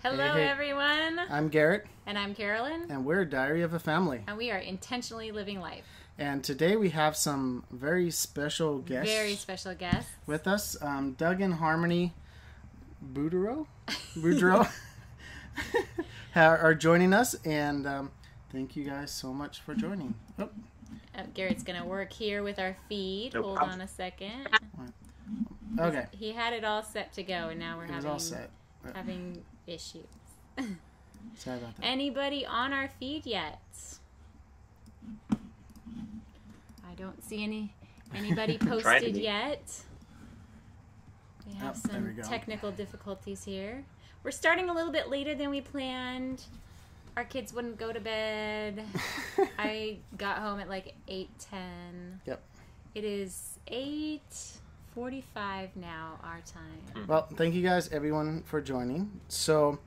Hello, hey. everyone. I'm Garrett. And I'm Carolyn. And we're Diary of a Family. And we are intentionally living life. And today we have some very special guests. Very special guests. With us. Doug and Harmony Boudreaux are joining us. And thank you guys so much for joining. Oh. Garrett's going to work here with our feed. Hold on a second. Okay. He had it all set to go, and now we're having issues. Sorry about that. Anybody on our feed yet? I don't see anybody posted yet. We have some technical difficulties here. We're starting a little bit later than we planned. Our kids wouldn't go to bed. I got home at like 8:10. Yep. It is 8:45 now, our time. Well, thank you guys, everyone, for joining. So,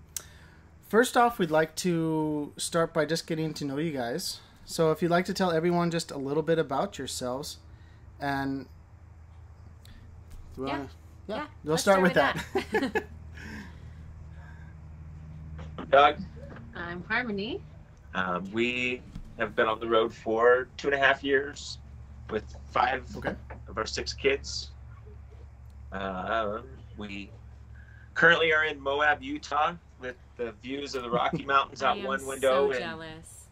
first off, we'd like to start by just getting to know you guys. So, if you'd like to tell everyone just a little bit about yourselves, and yeah, we'll start with that. Doug. I'm Harmony. We have been on the road for 2.5 years with 5 of our 6 kids. We currently are in Moab, Utah, with the views of the Rocky Mountains out one window. So jealous.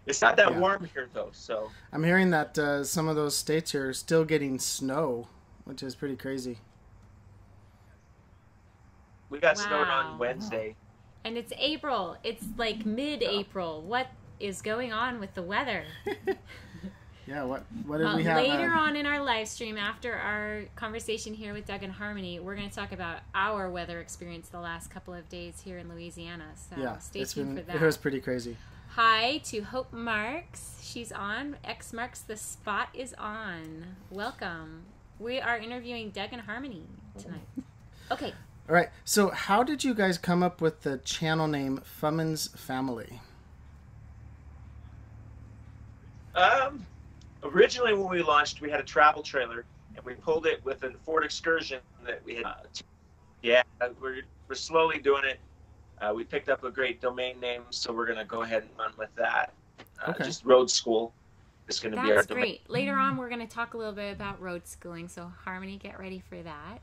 It's not that warm here, though. So I'm hearing that some of those states are still getting snow, which is pretty crazy. We got snowed on Wednesday. And it's April. It's like mid-April. What is going on with the weather? Yeah, what did we have? Later on in our live stream, after our conversation here with Doug and Harmony, we're going to talk about our weather experience the last couple of days here in Louisiana. So stay tuned for that. It was pretty crazy. Hi to Hope Marks. She's on. X marks the spot is on. Welcome. We are interviewing Doug and Harmony tonight. Okay. All right. So how did you guys come up with the channel name Fummins Family? Originally, when we launched, we had a travel trailer, and we pulled it with a Ford Excursion that we had. We're slowly doing it. We picked up a great domain name, so we're going to go ahead and run with that. Just Road School is going to be our domain. That's great. Later on, we're going to talk a little bit about road schooling, so Harmony, get ready for that.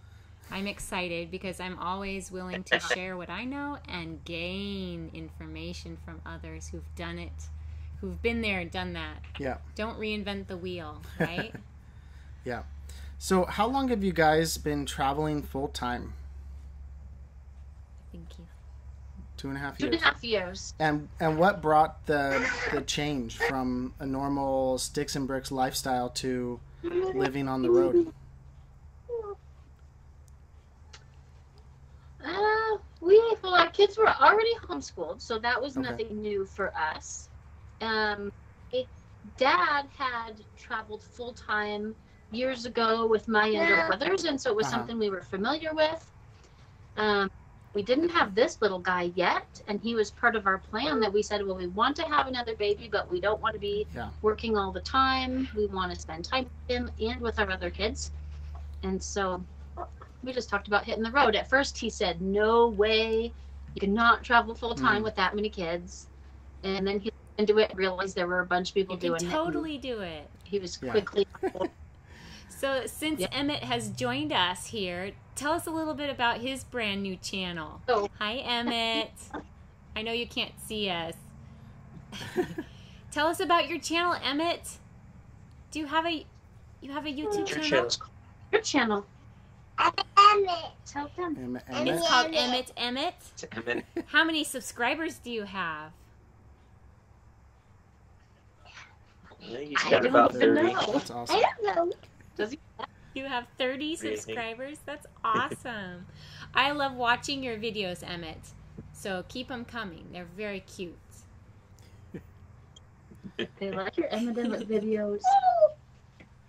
I'm excited because I'm always willing to share what I know and gain information from others who've done it, who've been there and done that. Yeah. Don't reinvent the wheel, right? Yeah. So how long have you guys been traveling full time? Thank you. 2.5 years. 2.5 years. And what brought the change from a normal sticks and bricks lifestyle to living on the road? Well, our kids were already homeschooled, so that was nothing new for us. Dad had traveled full-time years ago with my younger brothers, and so it was something we were familiar with. We didn't have this little guy yet, and he was part of our plan that we said, well, we want to have another baby, but we don't want to be working all the time. We want to spend time with him and with our other kids. And so we just talked about hitting the road. At first, he said, no way. You cannot travel full-time with that many kids. And then he looked into it and realized there were a bunch of people doing it. You can totally do it. He was quickly... So since Emmett has joined us here, tell us a little bit about his brand new channel. Oh. Hi, Emmett. I know you can't see us. Tell us about your channel, Emmett. Do you have a YouTube channel? Your channel. Emmett. Tell them. It's called Emmett. Emmett. How many subscribers do you have? He's got about 30. That's awesome. I don't know. Does he? You have 30 subscribers? That's awesome. I love watching your videos, Emmett. So keep them coming. They're very cute. They like your Emmett videos.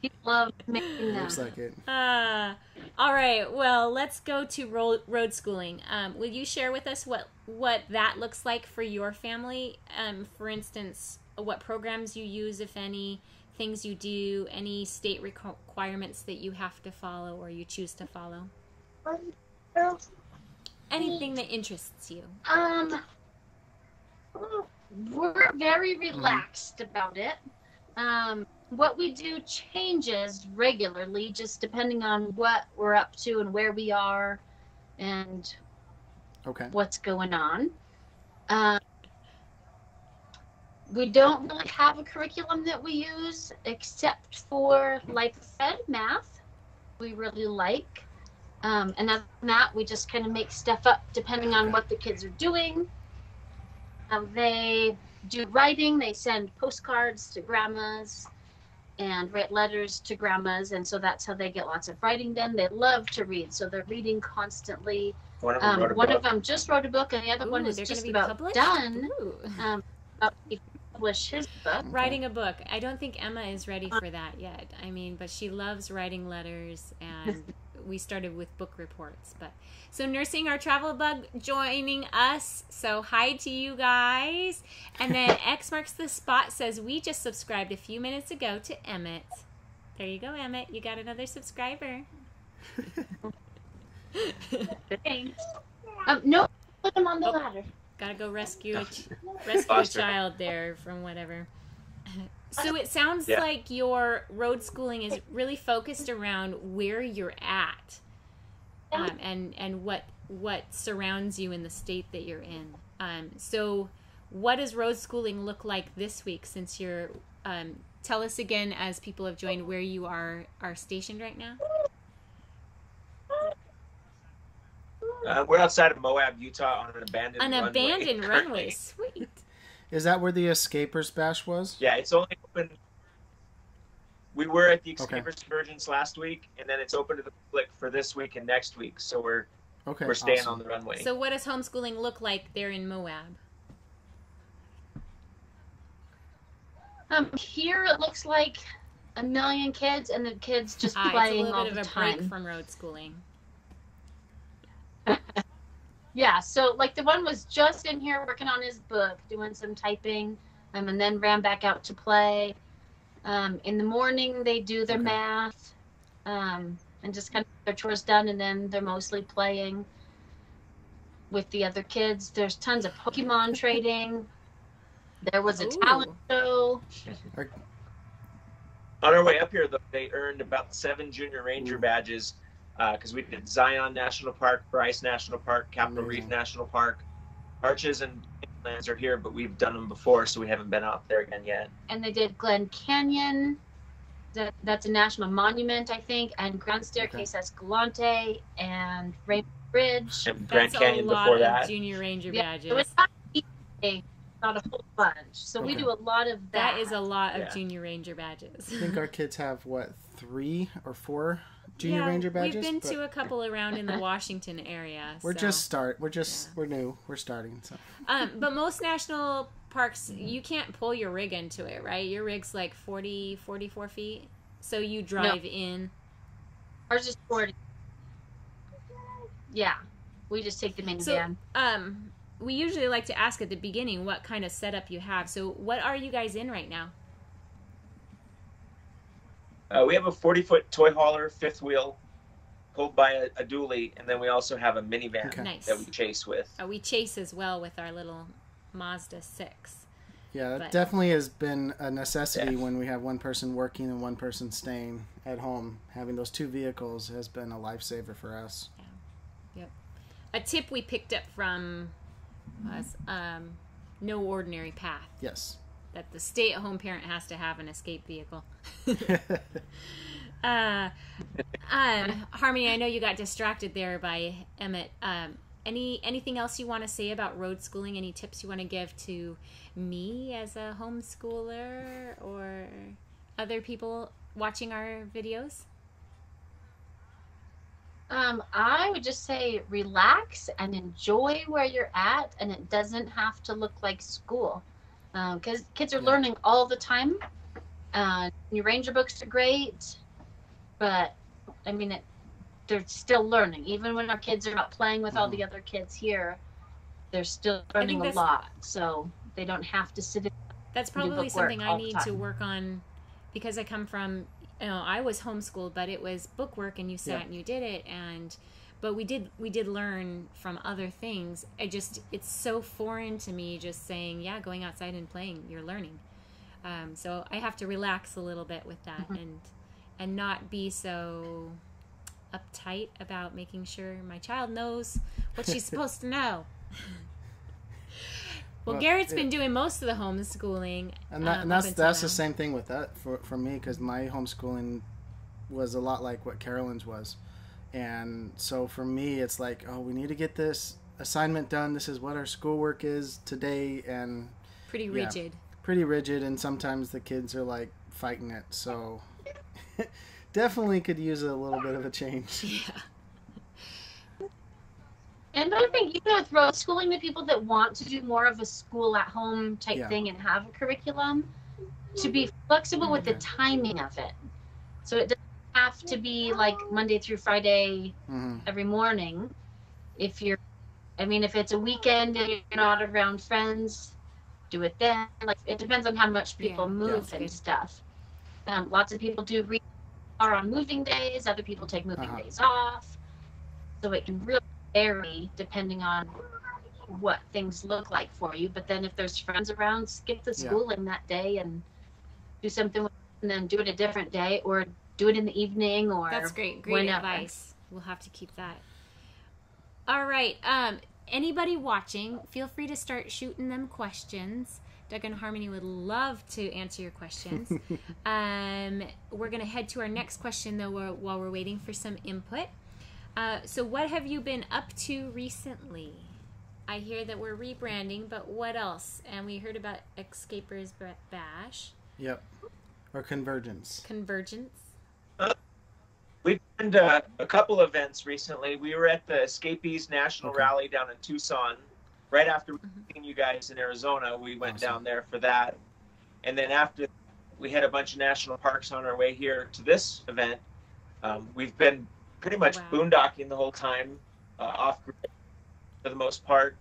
He loves making them. Looks like it. All right. Well, let's go to road schooling. Will you share with us what that looks like for your family? For instance, what programs you use, if any, things you do, any state requirements that you have to follow or you choose to follow? Anything that interests you? We're very relaxed about it. What we do changes regularly, just depending on what we're up to and where we are and what's going on. We don't really have a curriculum that we use except for, like I said, math. We really like. And other than that, we just kind of make stuff up depending on what the kids are doing. They do writing. They send postcards to grandmas and write letters to grandmas. And so that's how they get lots of writing done. They love to read, so they're reading constantly. One of them just wrote a book, and the other one is just about done. About to publish his book. Writing a book. I don't think Emma is ready for that yet. I mean, but she loves writing letters, and we started with book reports. But so Nursing Our Travel Bug joining us. So hi to you guys. And then X Marks the Spot says, we just subscribed a few minutes ago to Emmett. There you go, Emmett. You got another subscriber. Thanks. No, put him on the ladder. Gotta go rescue a child there from whatever. So it sounds like your road schooling is really focused around where you're at, and what surrounds you in the state that you're in. So what does road schooling look like this week, since you're tell us again, as people have joined, where you are stationed right now? We're outside of Moab, Utah, on an abandoned runway. Sweet. Is that where the Escapers Bash was? Yeah, it's only open. We were at the Escapers Convergence last week, and then it's open to the public for this week and next week. So we're staying on the runway. So what does homeschooling look like there in Moab? Here it looks like 1 million kids, and the kids just playing all the time. It's a little bit of a break from road schooling. Yeah, so like the one was just in here working on his book, doing some typing, and then ran back out to play. In the morning they do their math, and just kind of their chores done, and then they're mostly playing with the other kids. There's tons of Pokemon trading. There was a talent show. On our way up here, though, they earned about 7 Junior Ranger badges. Because we did Zion National Park, Bryce National Park, Capitol Reef National Park. Arches and Lands are here, but we've done them before, so we haven't been out there again yet. And they did Glen Canyon. That's a national monument, I think, and Grand Staircase Escalante and Rainbow Bridge. And Grand Canyon before that. That's a lot of Junior Ranger badges. So it's not a whole bunch. So we do a lot of that. That is a lot of Junior Ranger badges. I think our kids have, 3 or 4 Junior Ranger badges? We've been to a couple around in the Washington area. We're new. We're starting. So. But most national parks, you can't pull your rig into it, right? Your rig's like 44 feet. So you drive in. Ours is 40. Yeah. We just take the minivan. So, we usually like to ask at the beginning what kind of setup you have. So what are you guys in right now? We have a 40-foot toy hauler, 5th wheel, pulled by a dually, and then we also have a minivan that we chase with. We chase as well with our little Mazda 6. Yeah, it definitely has been a necessity when we have one person working and one person staying at home. Having those 2 vehicles has been a lifesaver for us. Yeah. Yep. A tip we picked up from was No Ordinary Path. Yes. That the stay-at-home parent has to have an escape vehicle. Harmony, I know you got distracted there by Emmett. Anything else you want to say about road schooling? Any tips you want to give to me as a homeschooler or other people watching our videos? I would just say relax and enjoy where you're at, and it doesn't have to look like school. Because kids are learning all the time. Your Ranger books are great, but I mean, they're still learning. Even when our kids are out playing with all the other kids here, they're still learning a lot. So they don't have to sit in. That's probably something I need to work on because I come from, I was homeschooled, but it was bookwork and you sat and you did it. But we did learn from other things. It's so foreign to me just saying, yeah, going outside and playing, you're learning. So I have to relax a little bit with that and not be so uptight about making sure my child knows what she's supposed to know. Well, Garrett's been doing most of the homeschooling. And that's the same thing with that for me, because my homeschooling was a lot like what Carolyn's was. And so for me, it's like, oh, we need to get this assignment done. This is what our schoolwork is today. And pretty rigid. Pretty rigid. And sometimes the kids are like fighting it. So definitely could use a little bit of a change. Yeah. And I think, with road schooling, the people that want to do more of a school at home type thing and have a curriculum, to be flexible with the timing of it. So it doesn't have to be like Monday through Friday every morning. If it's a weekend and you're not around friends, do it then. Like, it depends on how much people move and stuff. Lots of people are on moving days. Other people take moving days off. So it can really vary depending on what things look like for you. But then if there's friends around, skip the schooling that day and do something, and then do it a different day, or do it in the evening, or that's great whenever. Advice. We'll have to keep that. All right. Anybody watching, feel free to start shooting them questions. Doug and Harmony would love to answer your questions. We're going to head to our next question, though, while we're waiting for some input. So what have you been up to recently? I hear that we're rebranding, but what else? And we heard about Escapers Bash. Yep. Or Convergence. We've been to a couple events recently. We were at the Escapees National Rally down in Tucson. Right after meeting you guys in Arizona, we went down there for that. And then after, we had a bunch of national parks on our way here to this event. We've been pretty much boondocking the whole time, off-grid for the most part.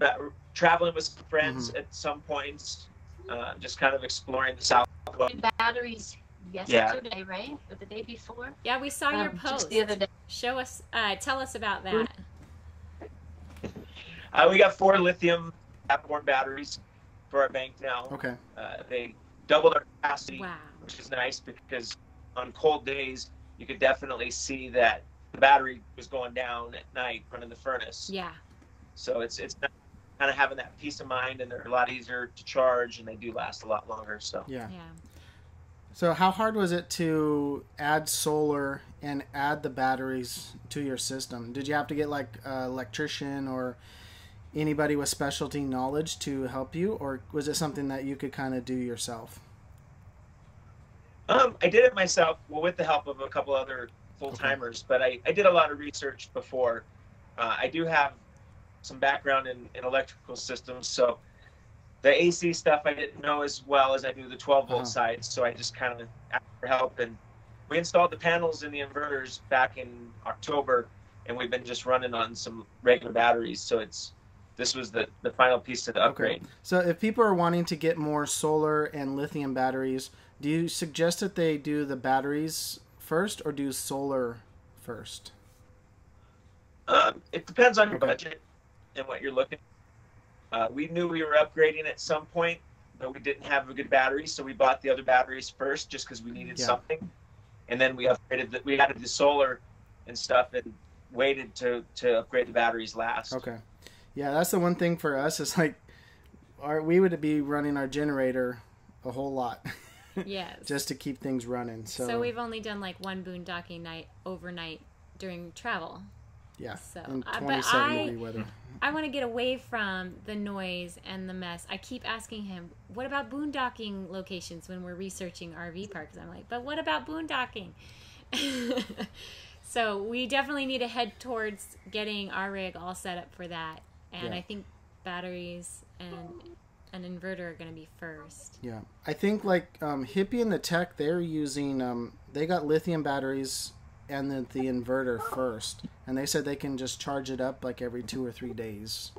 But traveling with some friends at some points, just kind of exploring the Southwest. Batteries yesterday, right? Or the day before? Yeah, we saw your post. Just the other day. Show us, tell us about that. We got 4 lithium Apple batteries for our bank now. Okay. They doubled our capacity, which is nice, because on cold days, you could definitely see that the battery was going down at night running the furnace. Yeah. So it's kind of having that peace of mind, and they're a lot easier to charge, and they do last a lot longer. So yeah. So how hard was it to add solar and add the batteries to your system? Did you have to get like an electrician or anybody with specialty knowledge to help you, or was it something that you could kind of do yourself? I did it myself, with the help of a couple other full-timers, but I did a lot of research before. I do have some background in electrical systems, so the AC stuff I didn't know as well as I do the 12-volt side, so I just kind of asked for help. And we installed the panels in the inverters back in October, and we've been just running on some regular batteries, so this was the final piece of the upgrade. Okay. So if people are wanting to get more solar and lithium batteries, do you suggest that they do the batteries first or do solar first? It depends on your budget and what you're looking at. We knew we were upgrading at some point, but we didn't have a good battery, so we bought the other batteries first just because we needed something. And then we upgraded, we added the solar and stuff and waited to upgrade the batteries last. Okay. Yeah, that's the one thing for us is like we would be running our generator a whole lot. Yes. Just to keep things running. So we've only done like one boondocking night overnight during travel. Yeah. So, in 27-degree weather. I want to get away from the noise and the mess. I keep asking him, what about boondocking locations when we're researching RV parks? I'm like, but what about boondocking? So we definitely need to head towards getting our rig all set up for that. And I think batteries and an inverter are going to be first. Yeah. I think like Hippie and the Tech, they're using, they got lithium batteries and then the inverter first. And they said they can just charge it up like every 2 or 3 days.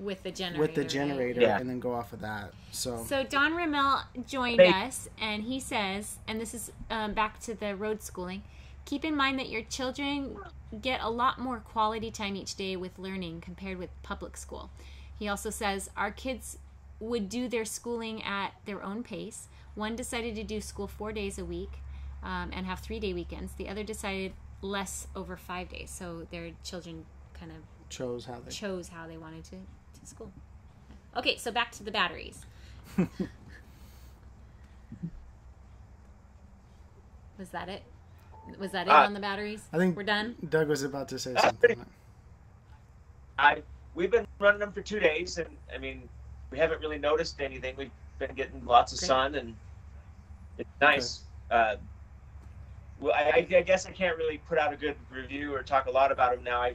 with the generator. With the generator, right? And then go off of that. So Don Ramel joined us, and he says, and this is back to the road schooling, keep in mind that your children get a lot more quality time each day with learning compared with public school. He also says, our kids would do their schooling at their own pace. One decided to do school 4 days a week and have 3-day weekends. The other decided less over 5 days. So their children kind of chose how they wanted to school. Okay, so back to the batteries. Was that it? Was that it on the batteries? I think we're done. Doug was about to say something. We've been running them for 2 days, and I mean, we haven't really noticed anything. We've been getting lots of sun, and it's nice. Well, I guess I can't really put out a good review or talk a lot about them now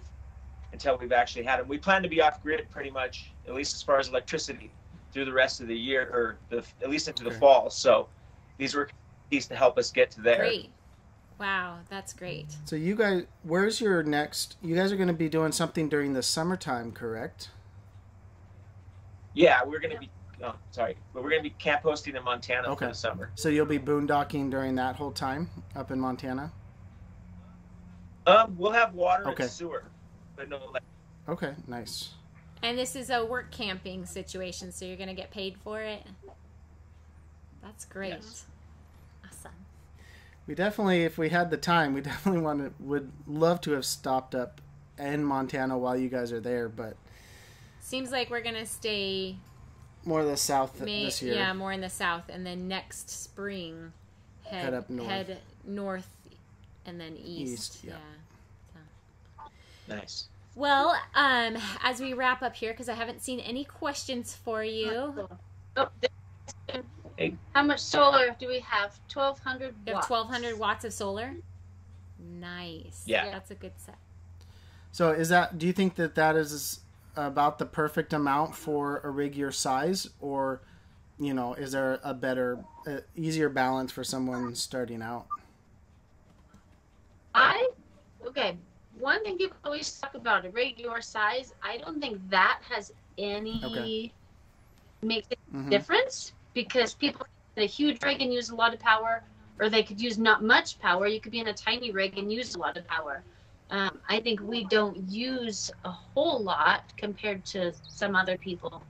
until we've actually had them. We plan to be off grid pretty much, at least as far as electricity, through the rest of the year, or at least into the fall. So these were keys to help us get to there. Great. Wow, that's great. So you guys, where's your next? You guys are going to be doing something during the summertime, correct? Yeah, we're going to be. Oh, sorry, but we're going to be camp hosting in Montana for the summer. So you'll be boondocking during that whole time up in Montana. We'll have water and sewer, but no. Okay, nice. And this is a work camping situation, so you're going to get paid for it. That's great. Yes. Awesome. We definitely, if we had the time, we definitely would love to have stopped up in Montana while you guys are there, but seems like we're gonna stay more of the south this year. Yeah, more in the south, and then next spring head up north. Head north, and then east. Yeah. So. Nice. Well, as we wrap up here, because I haven't seen any questions for you. How much solar do we have? 1,200 watts. You have 1,200 watts of solar? Nice. Yeah. That's a good set. So do you think that is about the perfect amount for a rig your size, or, is there a better, easier balance for someone starting out? One thing people always talk about, a rig your size, I don't think that has any makes a difference, because people in a huge rig and use a lot of power, or they could use not much power. You could be in a tiny rig and use a lot of power. I think we don't use a whole lot compared to some other people.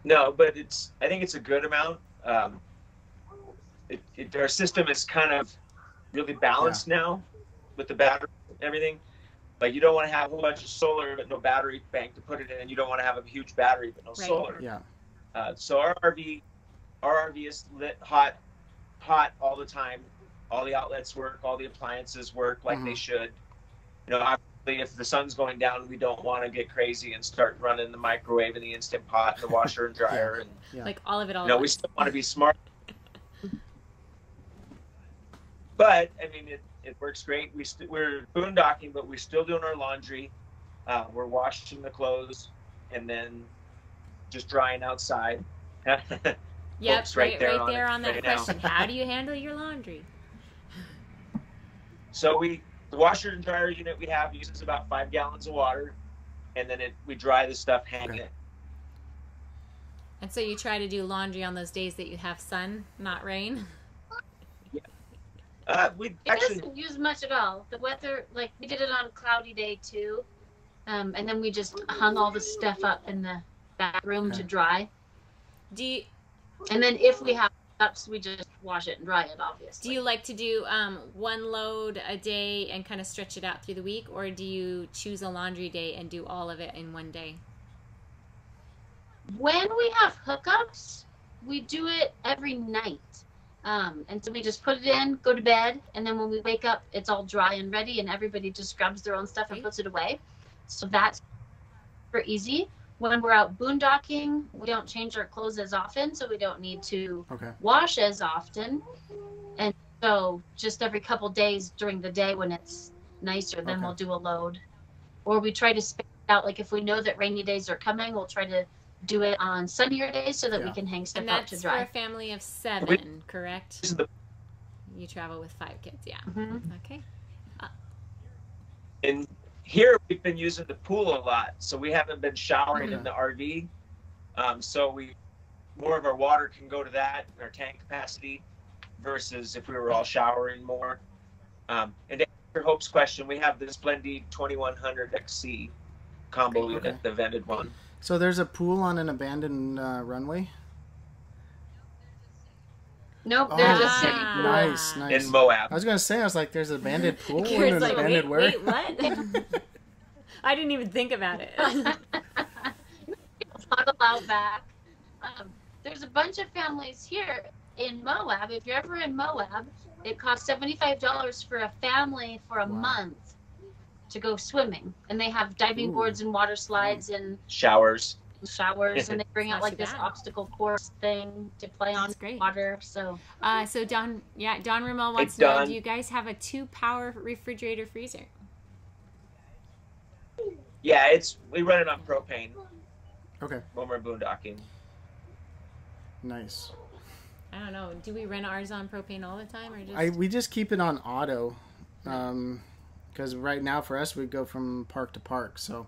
No, but I think it's a good amount. Our system is kind of really balanced now with the battery and everything. Like, you don't want to have a whole bunch of solar but no battery bank to put it in, and you don't want to have a huge battery but no solar. Yeah. So our RV is lit hot all the time. All the outlets work, all the appliances work like they should. Obviously, if the sun's going down, we don't want to get crazy and start running the microwave and the Instant Pot and the washer and dryer and like all of it all. We still want to be smart. But I mean, it works great. We're boondocking, but we're still doing our laundry. We're washing the clothes and then just drying outside. Yep, right there on that right question. How do you handle your laundry? So the washer and dryer unit we have uses about 5 gallons of water, and then we dry the stuff hanging it. And so you try to do laundry on those days that you have sun, not rain? Yeah. It doesn't use much at all. The weather, we did it on a cloudy day too, and then we just hung all the stuff up in the back room to dry. And then if we have ups, we just wash it and dry it, obviously. Do you like to do one load a day and kind of stretch it out through the week, or do you choose a laundry day and do all of it in one day? When we have hookups, we do it every night. And so we just put it in, go to bed, and then when we wake up, it's all dry and ready, and everybody just grabs their own stuff and puts it away. So that's super easy. When we're out boondocking, we don't change our clothes as often, so we don't need to wash as often. And so just every couple days during the day when it's nicer, then we'll do a load. Or we try to space it out, like if we know that rainy days are coming, we'll try to do it on sunnier days so that we can hang stuff out to dry. And that's for a family of 7, correct? You travel with 5 kids, yeah. Okay. And Here we've been using the pool a lot, so we haven't been showering in the RV. So more of our water can go to that, our tank capacity, versus if we were all showering more. And to answer Hope's question, we have this Splendid 2100 XC combo unit, the vented one. So there's a pool on an abandoned runway? Nope, there's a city pool. Nice. In Moab. I was going to say, I was like, there's an abandoned pool in an abandoned where? Wait, what? I didn't even think about it. Not allowed back. There's a bunch of families here in Moab. If you're ever in Moab, it costs $75 for a family for a month to go swimming. And they have diving boards and water slides and showers. And they bring out like this obstacle course thing to play on water. So Don Ramel wants to know, do you guys have a 2-power refrigerator freezer? Yeah, we run it on propane. Okay. When we're boondocking. Nice. I don't know. Do we run ours on propane all the time, or just? We just keep it on auto, because right now for us we go from park to park, so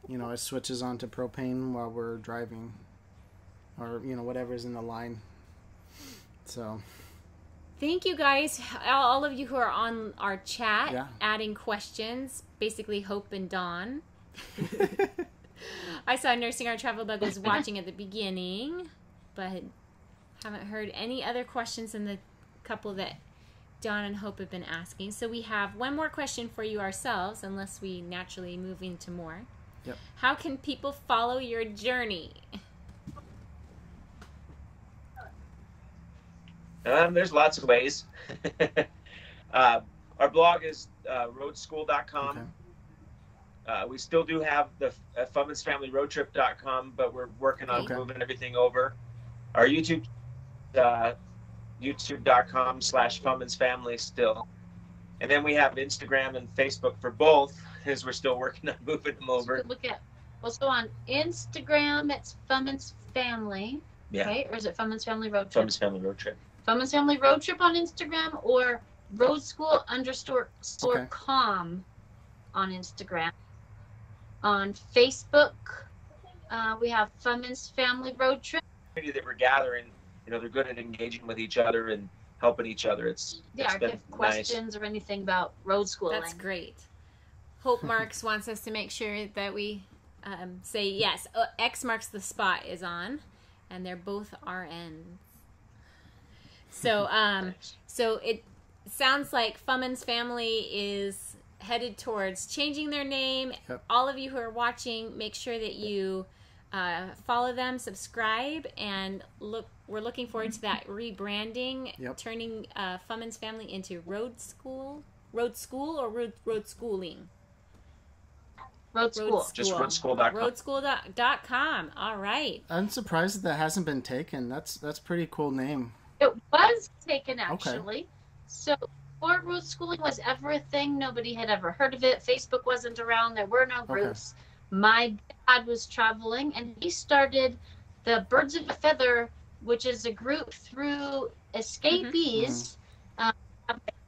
it switches on to propane while we're driving, or whatever's in the line. So. Thank you guys, all of you who are on our chat, adding questions. Basically, Hope and Dawn. I saw Nursing Our Travel Bug was watching at the beginning, but haven't heard any other questions in the couple that Dawn and Hope have been asking. So we have one more question for you ourselves, unless we naturally move into more. Yep. How can people follow your journey? There's lots of ways. Our blog is roadschool.com. Okay. We still do have the Fummins Family roadtrip.com, but we're working on moving everything over. Our YouTube, youtube.com/Fummins Family still. And then we have Instagram and Facebook for both, as we're still working on moving them over. Look at also on Instagram, it's Fummins Family. Yeah. Right? Or is it Fummins Family Road Trip? Fummins Family Road Trip. Fummins Family Road Trip on Instagram, or roadschool_com on Instagram. On Facebook, we have Fummins Family Road Trip. That we're gathering, they're good at engaging with each other and helping each other. It's if you have questions or anything about road schooling. That's great. Hope Marks wants us to make sure that we say yes. X marks the spot is on, and they're both RNs. So, so it sounds like Fummins Family is headed towards changing their name. Yep. All of you who are watching, make sure that you follow them, subscribe, and we're looking forward to that rebranding, turning Fummins Family into Road School or Road Schooling? Road School. Just roadschool.com. Roadschool.com. All right. I'm surprised that hasn't been taken. That's a pretty cool name. It was taken, actually. Okay. So before road schooling was ever a thing, nobody had ever heard of it. Facebook wasn't around. There were no groups. Okay. My dad was traveling, and he started the Birds of a Feather, which is a group through escapees,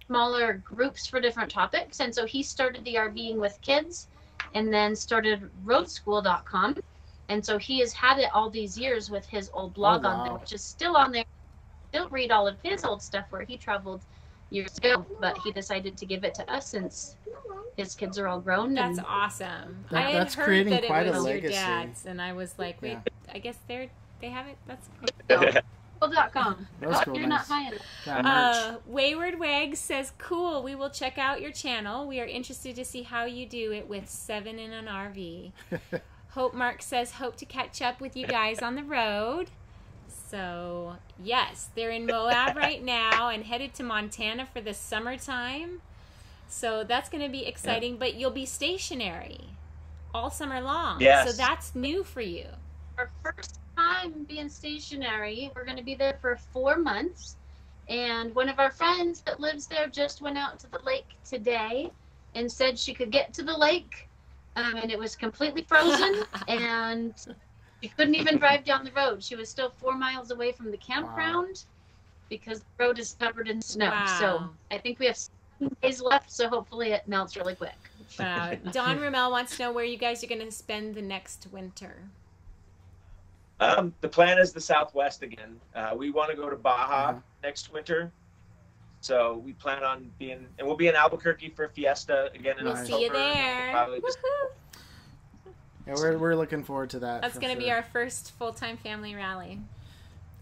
smaller groups for different topics. And so he started the RVing with kids, and then started roadschool.com. And so he has had it all these years with his old blog on there, which is still on there. Still read all of his old stuff where he traveled years ago, but he decided to give it to us since his kids are all grown. That's awesome. I had heard that it was your dad's, and I was like, wait, I guess they have it. That's cool.com. You're not high enough. Wayward Wags says, cool, we will check out your channel. We are interested to see how you do it with 7 in an RV. Hope Mark says, hope to catch up with you guys on the road. So, yes, they're in Moab right now and headed to Montana for the summertime. So that's going to be exciting, but you'll be stationary all summer long. Yes. So that's new for you. Our first time being stationary, we're going to be there for 4 months. And one of our friends that lives there just went out to the lake today and said she could get to the lake, and it was completely frozen, and she couldn't even drive down the road. She was still 4 miles away from the campground because the road is covered in snow. Wow. So I think we have 7 days left, so hopefully it melts really quick. Don Ramel wants to know where you guys are going to spend the next winter. The plan is the Southwest again. We want to go to Baja next winter. So we plan on being, and we'll be in Albuquerque for Fiesta again in October. We'll see you there. Yeah, we're looking forward to that. That's going to be our first full-time family rally.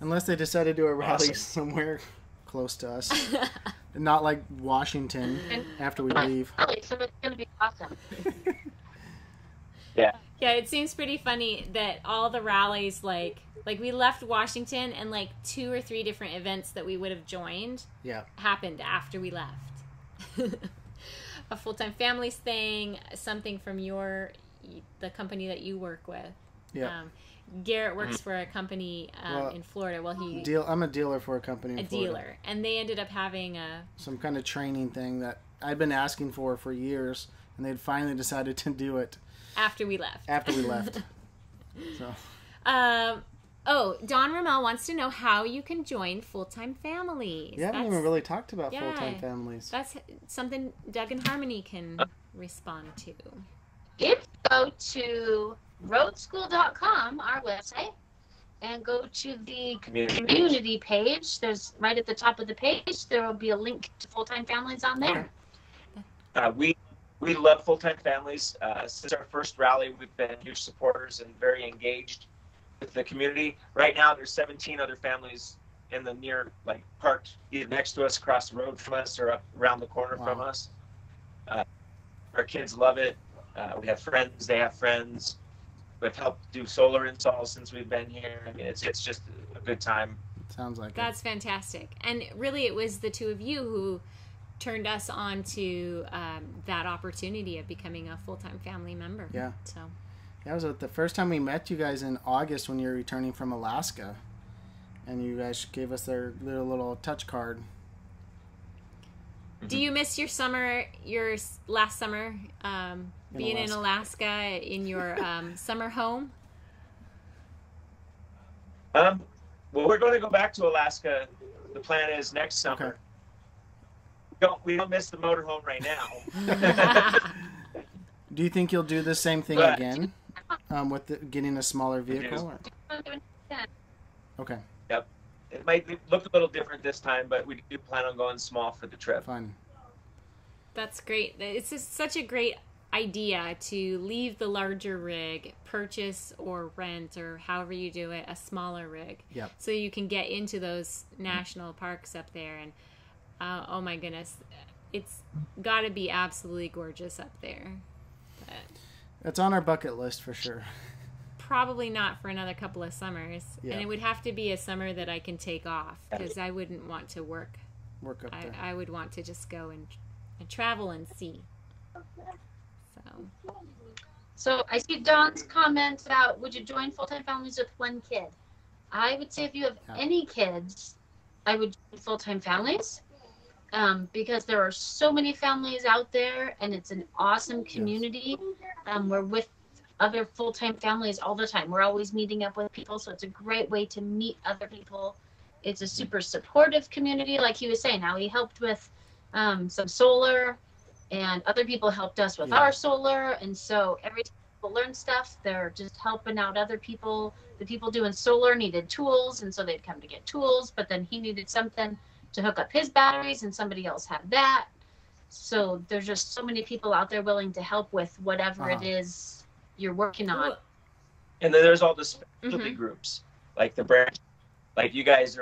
Unless they decide to do a rally somewhere close to us. Not like Washington after we leave. So it's going to be awesome. Yeah. Yeah, it seems pretty funny that all the rallies, like we left Washington and like 2 or 3 different events that we would have joined happened after we left. A full-time families thing, something from the company that you work with. Yeah. Garrett works for a company in Florida. Well, I'm a dealer for a company in Florida. Dealer. And they ended up having some kind of training thing that I'd been asking for years, and they'd finally decided to do it. After we left. So. Don Ramel wants to know how you can join full-time families. Yeah, we haven't even really talked about full-time families. That's something Doug and Harmony can respond to. If you go to roadschool.com, our website, and go to the community page, there's right at the top of the page, there will be a link to full-time families on there. We love full-time families. Since our first rally, we've been huge supporters and very engaged with the community. Right now, there's 17 other families in the parked either next to us, across the road from us, or up around the corner from us. Our kids love it. We have friends. They have friends. We've helped do solar installs since we've been here. I mean, it's just a good time. Sounds like that's fantastic. And really, it was the two of you who turned us on to that opportunity of becoming a full-time family member. Yeah. So. That was the first time we met you guys in August when you were returning from Alaska, and you guys gave us their little touch card. Do you miss your last summer, being in Alaska in your summer home? Well, we're going to go back to Alaska. The plan is next summer. Okay. We don't miss the motorhome right now. Do you think you'll do the same thing again with getting a smaller vehicle? Okay. Yep. It might look a little different this time, but we do plan on going small for the trip. Fun. That's great. It's just such a great idea to leave the larger rig, purchase or rent or however you do it, a smaller rig. Yep. So you can get into those national parks up there. And oh my goodness, it's got to be absolutely gorgeous up there. But it's on our bucket list for sure. Probably not for another couple of summers. Yeah. And it would have to be a summer that I can take off, because I wouldn't want to work up there. I would want to just go and travel and see. So I see Don's comment about, would you join full-time families with one kid? I would say if you have any kids, I would join full-time families. Because there are so many families out there, and it's an awesome community. We're with other full-time families all the time. We're always meeting up with people, so it's a great way to meet other people. It's a super supportive community, like he was saying. Now he helped with some solar, and other people helped us with our solar, and so every time people learn stuff, they're just helping out other people. The people doing solar needed tools, and so they'd come to get tools, but then he needed something to hook up his batteries, and somebody else had that. So there's just so many people out there willing to help with whatever it is you're working on. And then there's all the specialty groups, like the branch, like you guys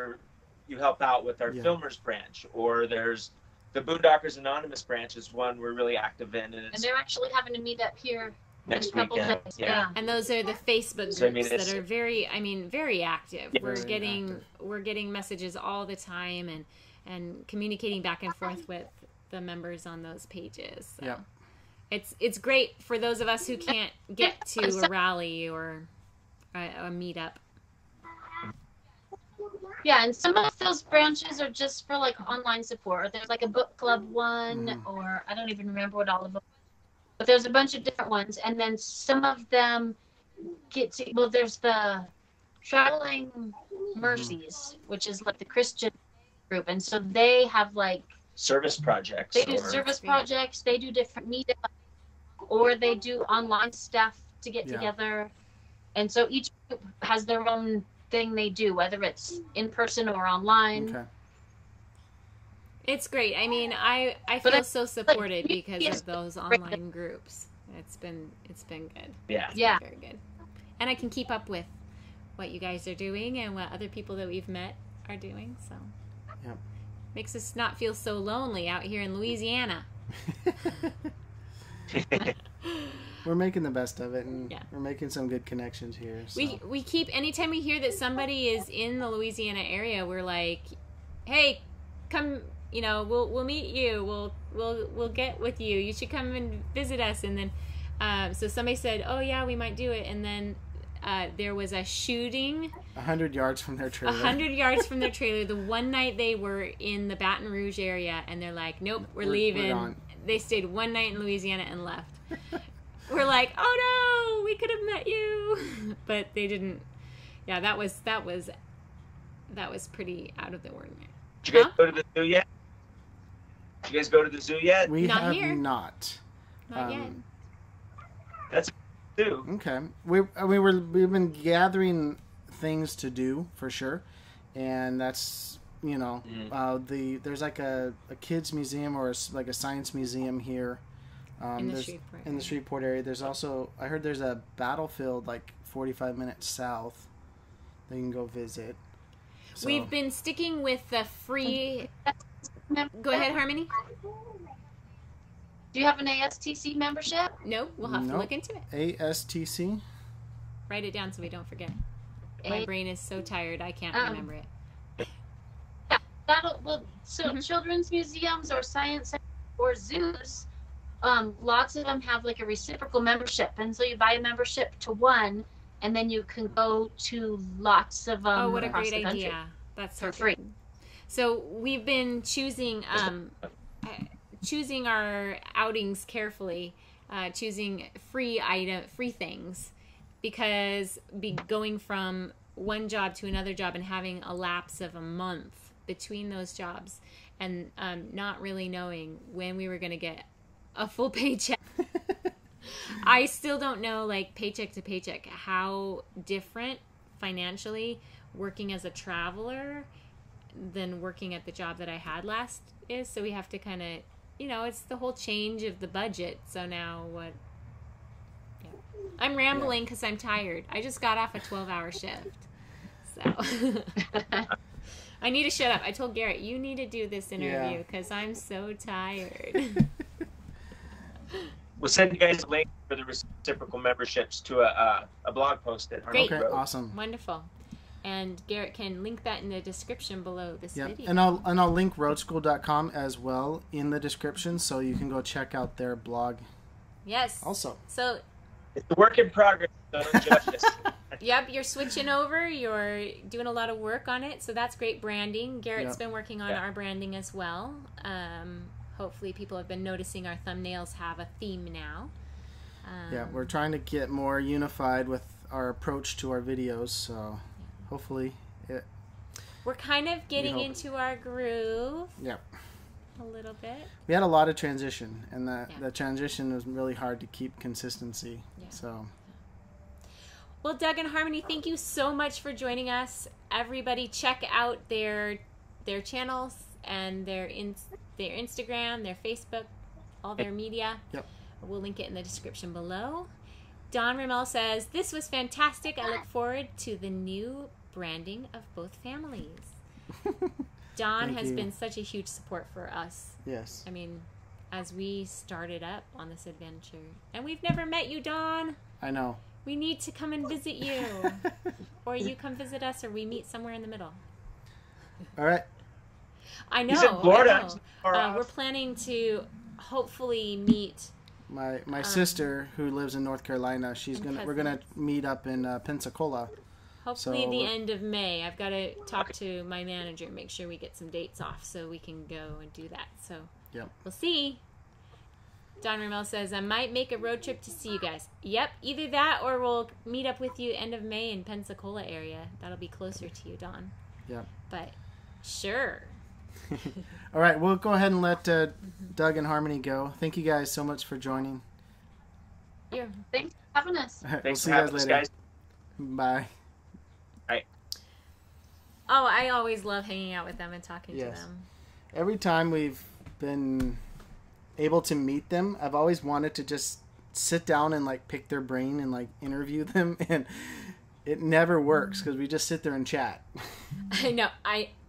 you help out with our filmers branch, or there's the Boondockers Anonymous branch is one we're really active in, and they're actually having to meet up here next weekend. Yeah. And those are the Facebook groups that are very active. We're getting messages all the time and communicating back and forth with the members on those pages. So it's great for those of us who can't get to a rally or a meetup. Yeah, and some of those branches are just for like online support. Or there's like a book club one, or I don't even remember what all of them. But there's a bunch of different ones, and then some of them there's the Traveling Mercies, which is like the Christian group, and so they have like service projects. They do service projects. They do different meetups. or they do online stuff to get together. And so each group has their own thing they do, whether it's in person or online. Okay. It's great. I mean, I feel so supported because of those online groups. It's been good. Yeah. It's been very good. And I can keep up with what you guys are doing and what other people that we've met are doing. So makes us not feel so lonely out here in Louisiana. We're making the best of it, and we're making some good connections here. So. We keep, anytime we hear that somebody is in the Louisiana area, we're like, hey, come, you know, we'll meet you. We'll get with you. You should come and visit us. And then, so somebody said, oh yeah, we might do it. And then there was a shooting 100 yards from their trailer. 100 yards from their trailer. The one night they were in the Baton Rouge area, and they're like, nope, we're leaving. They stayed one night in Louisiana and left. We're like, oh no, we could have met you, but they didn't. Yeah, that was pretty out of the ordinary. Did you guys go to the zoo yet? Did you guys go to the zoo yet? We Not have here. not. Not yet. That's a zoo. Okay, we've been gathering things to do for sure, and that's, you know, there's like a kids museum or like a science museum here. In the Shreveport area. There's also, I heard there's a battlefield like 45 minutes south that you can go visit. So. We've been sticking with the free. Go ahead, Harmony. Do you have an ASTC membership? No, we'll have to look into it. ASTC? Write it down so we don't forget. My brain is so tired I can't remember it. Yeah, children's museums or science or zoos, lots of them have like a reciprocal membership, and so you buy a membership to one, and then you can go to lots of oh, what a great idea! That's for free. So we've been choosing our outings carefully, choosing free things, because going from one job to another job and having a lapse of a month between those jobs, and not really knowing when we were going to get a full paycheck. I still don't know, like, paycheck to paycheck, how different financially working as a traveler than working at the job that I had last is. So we have to kind of, you know, it's the whole change of the budget. So now what? Yeah. I'm rambling because I'm tired. I just got off a 12-hour shift. So I need to shut up. I told Garrett, you need to do this interview because I'm so tired. We'll send you guys a link for the reciprocal memberships to a blog post at Great. Okay, awesome. Wonderful. And Garrett can link that in the description below this video. And I'll link roadschool.com as well in the description, so you can go check out their blog. Yes. Also. So it's a work in progress, so don't judge us. Yep, you're switching over. You're doing a lot of work on it, so that's great branding. Garrett's been working on our branding as well. Hopefully people have been noticing our thumbnails have a theme now. We're trying to get more unified with our approach to our videos, so hopefully we're kind of getting into our groove. Yep. A little bit. We had a lot of transition, and the transition was really hard to keep consistency. Yeah. So. Well, Doug and Harmony, thank you so much for joining us. Everybody, check out their channels and their Instagram, their Facebook, all their media. Yep. We'll link it in the description below. Don Ramel says, this was fantastic. I look forward to the new branding of both families. Don has been such a huge support for us. Yes. I mean, as we started up on this adventure. And we've never met you, Don. I know. We need to come and visit you. Or you come visit us, or we meet somewhere in the middle. All right. I know. He's in Florida. We're planning to hopefully meet my sister, who lives in North Carolina. We're gonna meet up in Pensacola. Hopefully the end of May. I've got to talk to my manager and make sure we get some dates off so we can go and do that. So we'll see. Don Ramel says, I might make a road trip to see you guys. Yep, either that or we'll meet up with you end of May in Pensacola area. That'll be closer to you, Don. Yep. But sure. All right, we'll go ahead and let Doug and Harmony go. Thank you guys so much for joining. Thanks for having us. We'll Thanks see for you having guys us, later. guys. Bye. Bye. Oh, I always love hanging out with them and talking to them. Every time we've been able to meet them, I've always wanted to just sit down and like pick their brain and like interview them, and it never works because we just sit there and chat. I know.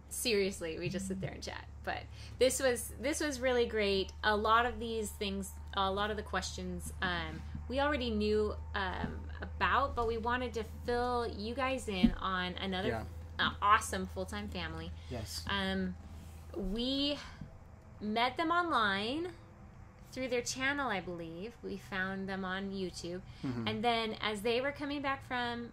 Seriously, we just sit there and chat. But this was really great. A lot of these things, a lot of the questions, we already knew about, but we wanted to fill you guys in on another awesome full-time family. Yes. We met them online through their channel, I believe. We found them on YouTube. Mm-hmm. And then as they were coming back from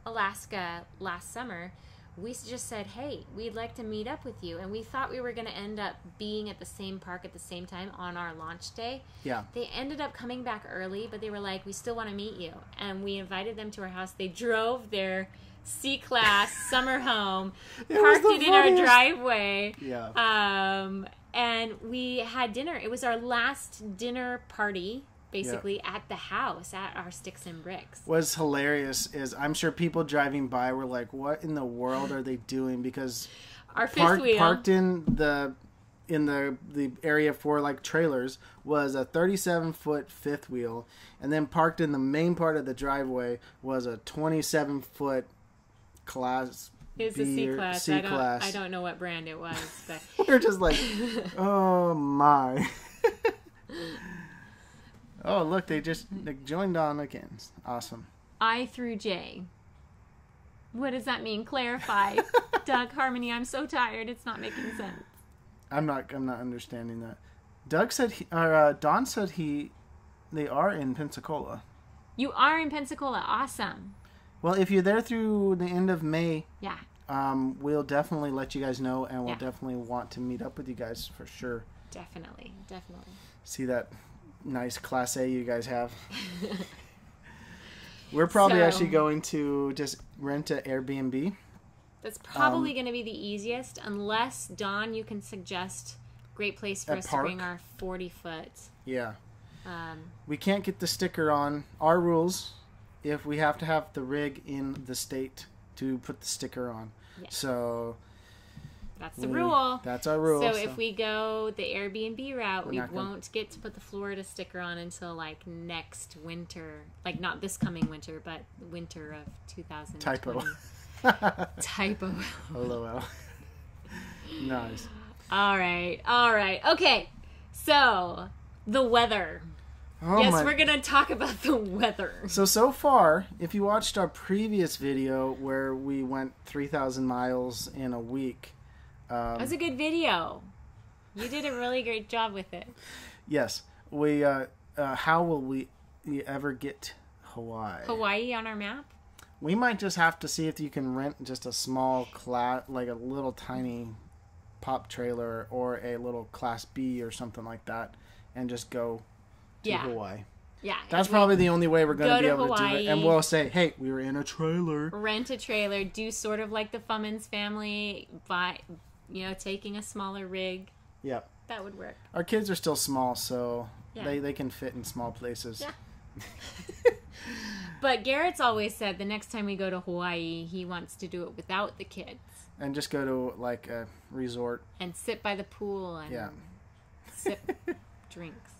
Alaska last summer, we just said, hey, we'd like to meet up with you. And we thought we were going to end up being at the same park at the same time on our launch day. Yeah. They ended up coming back early, but they were like, we still want to meet you. And we invited them to our house. They drove their C-Class summer home, parked it in our driveway. Yeah. And we had dinner. It was our last dinner party, basically, at the house, at our Sticks and Bricks. What's hilarious is I'm sure people driving by were like, what in the world are they doing? Because our fifth wheel parked in the area for like trailers was a 37-foot fifth wheel, and then parked in the main part of the driveway was a 27-foot class. It's a C-Class. C-Class. I don't know what brand it was, but we're just like, oh my. Oh, look, they joined on again. Awesome. I through J. What does that mean? Clarify. Doug, Harmony, I'm so tired. It's not making sense. I'm not understanding that. Doug said Don said they are in Pensacola. You are in Pensacola. Awesome. Well, if you're there through the end of May, we'll definitely let you guys know, and we'll definitely want to meet up with you guys for sure. Definitely. See that nice Class A you guys have. We're probably actually going to just rent an Airbnb. That's probably going to be the easiest, unless, Dawn, you can suggest great place for us to bring our 40-foot. Yeah. We can't get the sticker on. Our rules, if we have to have the rig in the state to put the sticker on. Yes. So that's the rule. That's our rule. So if we go the Airbnb route, we won't get to put the Florida sticker on until like next winter. Like not this coming winter, but winter of 2020. Typo. LOL. Nice. All right. Okay. So the weather. We're going to talk about the weather. So far, if you watched our previous video where we went 3,000 miles in a week. That was a good video. You did a really great job with it. Yes. We. How will we ever get Hawaii? Hawaii on our map? We might just have to see if you can rent just a small like a little tiny pop trailer or a little Class B or something like that, and just go to Hawaii. Yeah. That's probably the only way we're going to be able to do it. And we'll say, hey, we were in a trailer. Rent a trailer. Do sort of like the Fummins Family, taking a smaller rig. Yep. That would work. Our kids are still small, so they can fit in small places. Yeah. But Garrett's always said the next time we go to Hawaii, he wants to do it without the kids. And just go to like a resort. And sit by the pool and sip drinks.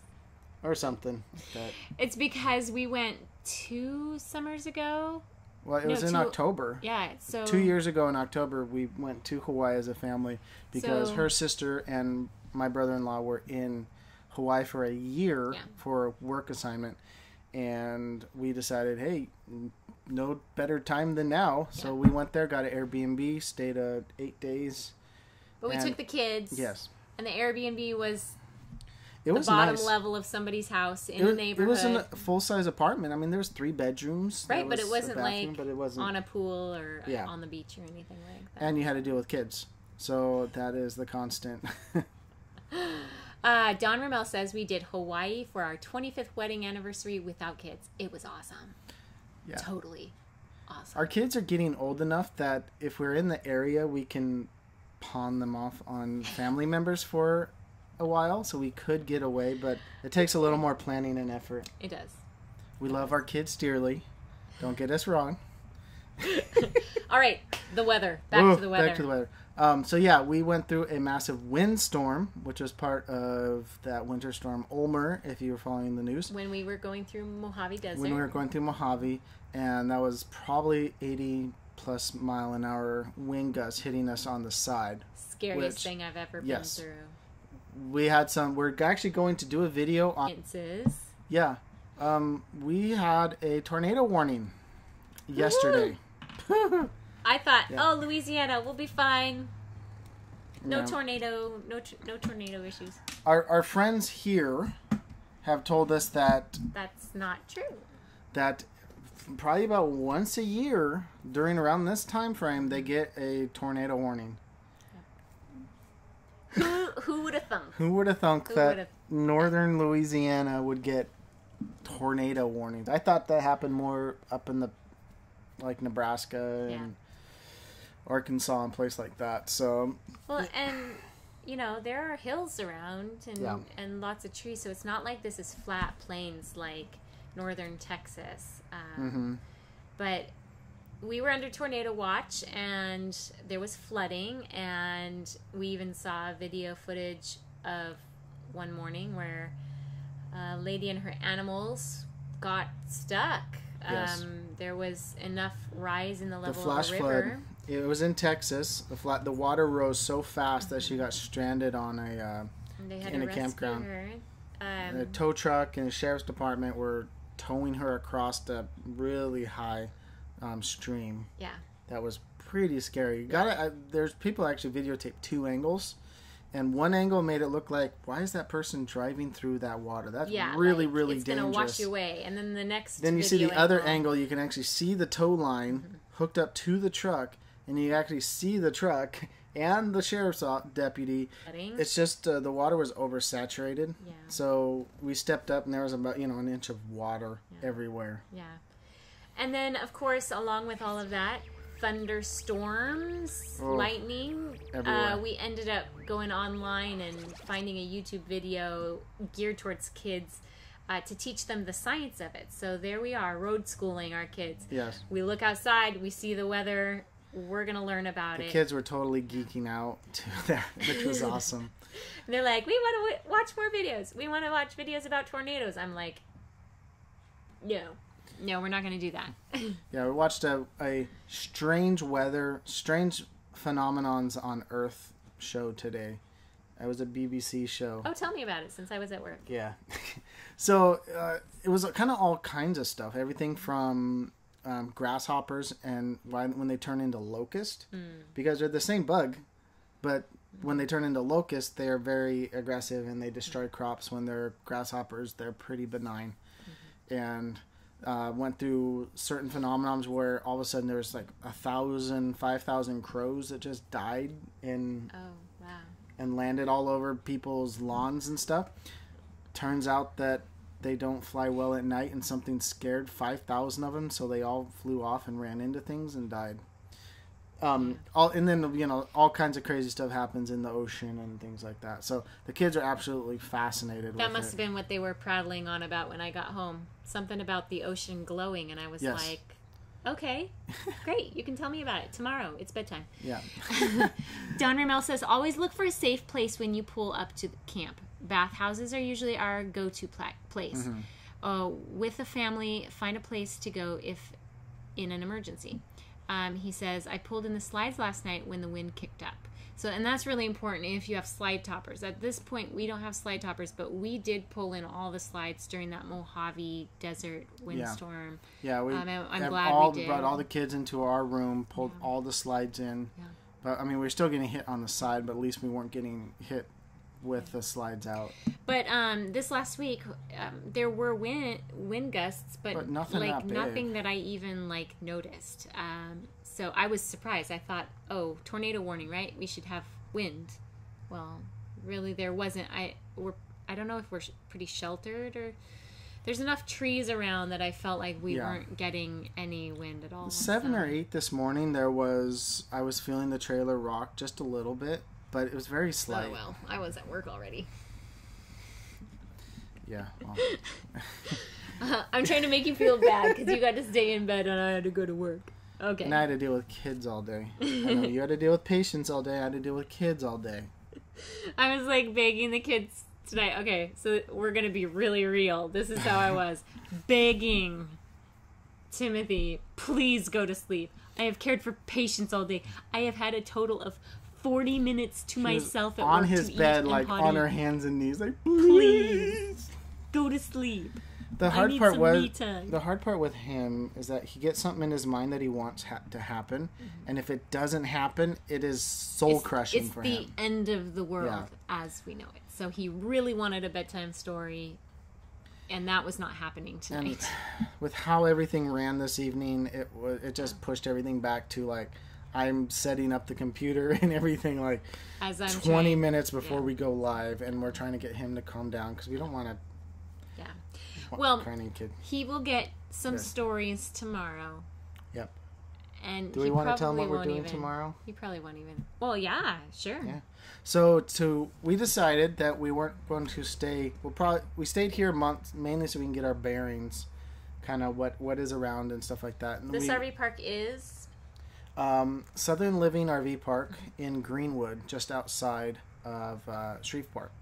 Or something like that. It's because we went 2 summers ago. Well, it was in October. Yeah, so 2 years ago in October, we went to Hawaii as a family because her sister and my brother-in-law were in Hawaii for a year for a work assignment. And we decided, hey, no better time than now. So we went there, got an Airbnb, stayed 8 days. But we took the kids. Yes. And the Airbnb was the bottom level of somebody's house in the neighborhood. It was in a full-size apartment. I mean, there's 3 bedrooms. Right, but it wasn't on a pool or on the beach or anything like that. And you had to deal with kids. So that is the constant. Don Ramel says we did Hawaii for our 25th wedding anniversary without kids. It was awesome. Yeah. Totally awesome. Our kids are getting old enough that if we're in the area, we can pawn them off on family members for a while, so we could get away, but it takes a little more planning and effort. It does. We love our kids dearly. Don't get us wrong. All right, the weather. Back to the weather. Back to the weather. So yeah, we went through a massive windstorm, which was part of that winter storm Ulmer, if you were following the news. When we were going through Mojave Desert. When we were going through Mojave, and that was probably 80+ mile an hour wind gusts hitting us on the side. Scariest thing I've ever been through. We had some. We're actually going to do a video on. Yeah, we had a tornado warning yesterday. I thought, oh, Louisiana, we'll be fine. No tornado, no tornado issues. Our friends here have told us that that's not true. That probably about once a year during around this time frame they get a tornado warning. Who would have thunk? Who would have thunk that northern Louisiana would get tornado warnings? I thought that happened more up in the like Nebraska and Arkansas and places like that. So well, and you know there are hills around and lots of trees, so it's not like this is flat plains like northern Texas. But we were under tornado watch, and there was flooding, and we even saw video footage of one morning where a lady and her animals got stuck. There was enough rise in the level of the river. Flood. It was in Texas. The water rose so fast that she got stranded on in a campground. A tow truck and the sheriff's department were towing her across the really high stream. Yeah, that was pretty scary. There's people actually videotaped two angles. And one angle made it look like, why is that person driving through that water? That's really, like, really it's dangerous. It's going to wash you away. And then the next Then you see the other angle. You can actually see the tow line hooked up to the truck. And you actually see the truck and the sheriff's deputy. It's just the water was oversaturated. Yeah. So we stepped up and there was about, an inch of water everywhere. Yeah. And then, of course, along with all of that, thunderstorms, lightning. We ended up going online and finding a YouTube video geared towards kids to teach them the science of it. So there we are, road schooling our kids. Yes. We look outside, we see the weather, we're going to learn about it. The kids were totally geeking out to that, which was awesome. And they're like, we want to watch more videos. We want to watch videos about tornadoes. I'm like, no, we're not going to do that. Yeah, we watched a strange phenomenons on Earth show today. It was a BBC show. Oh, tell me about it, since I was at work. Yeah. So it was kind of all kinds of stuff. Everything from grasshoppers and when they turn into locusts. Because they're the same bug, but when they turn into locusts, they are very aggressive and they destroy crops. When they're grasshoppers, they're pretty benign. And went through certain phenomenons where all of a sudden there's like 1,000, 5,000 crows that just died and landed all over people's lawns and stuff. Turns out that they don't fly well at night, and something scared 5,000 of them, so they all flew off and ran into things and died. And then all kinds of crazy stuff happens in the ocean and things like that. So the kids are absolutely fascinated with it. That must have been what they were prattling on about when I got home. Something about the ocean glowing, and I was like, okay, great. You can tell me about it tomorrow. It's bedtime. Yeah. Don Ramel says, always look for a safe place when you pull up to the camp. Bathhouses are usually our go-to place. With a family, find a place to go if in an emergency. He says, I pulled in the slides last night when the wind kicked up. So, and that's really important if you have slide toppers. At this point, we don't have slide toppers, but we did pull in all the slides during that Mojave Desert windstorm. Yeah, I'm glad we did. Brought all the kids into our room, pulled all the slides in. Yeah. But, I mean, we were still getting hit on the side, but at least we weren't getting hit with the slides out. But this last week, there were wind gusts, but nothing that I even noticed. So I was surprised. I thought, tornado warning, right? We should have wind. Well, really, there wasn't. I don't know if we're pretty sheltered, or there's enough trees around that I felt like we weren't getting any wind at all. 7 or 8 this morning. I was feeling the trailer rock just a little bit. But it was very slight. Oh, well, I was at work already. Yeah. I'm trying to make you feel bad because you got to stay in bed and I had to go to work. Okay. And I had to deal with kids all day. I know you had to deal with patients all day. I had to deal with kids all day. I was like begging the kids tonight. Okay, so we're going to be really real. This is how I was. Begging Timothy, please go to sleep. I have cared for patients all day. I have had a total of 40 minutes to myself at work on his to bed, eat like and on her hands and knees, like please go to sleep. The hard part with him is that he gets something in his mind that he wants to happen, and if it doesn't happen, it is soul crushing for him. It's the end of the world as we know it. So he really wanted a bedtime story, and that was not happening tonight. And with how everything ran this evening, it just pushed everything back to like I'm setting up the computer and everything like as I'm 20 minutes before we go live, and we're trying to get him to calm down because we don't want to. Well, he will get some stories tomorrow. Yep. And do we want to tell him what we're doing tomorrow? He probably won't even. Well, yeah, sure. Yeah. So we decided that we weren't going to stay. We stayed here a month mainly so we can get our bearings, kind of what is around and stuff like that. And this RV park is Southern Living RV Park in Greenwood, just outside of Shreveport.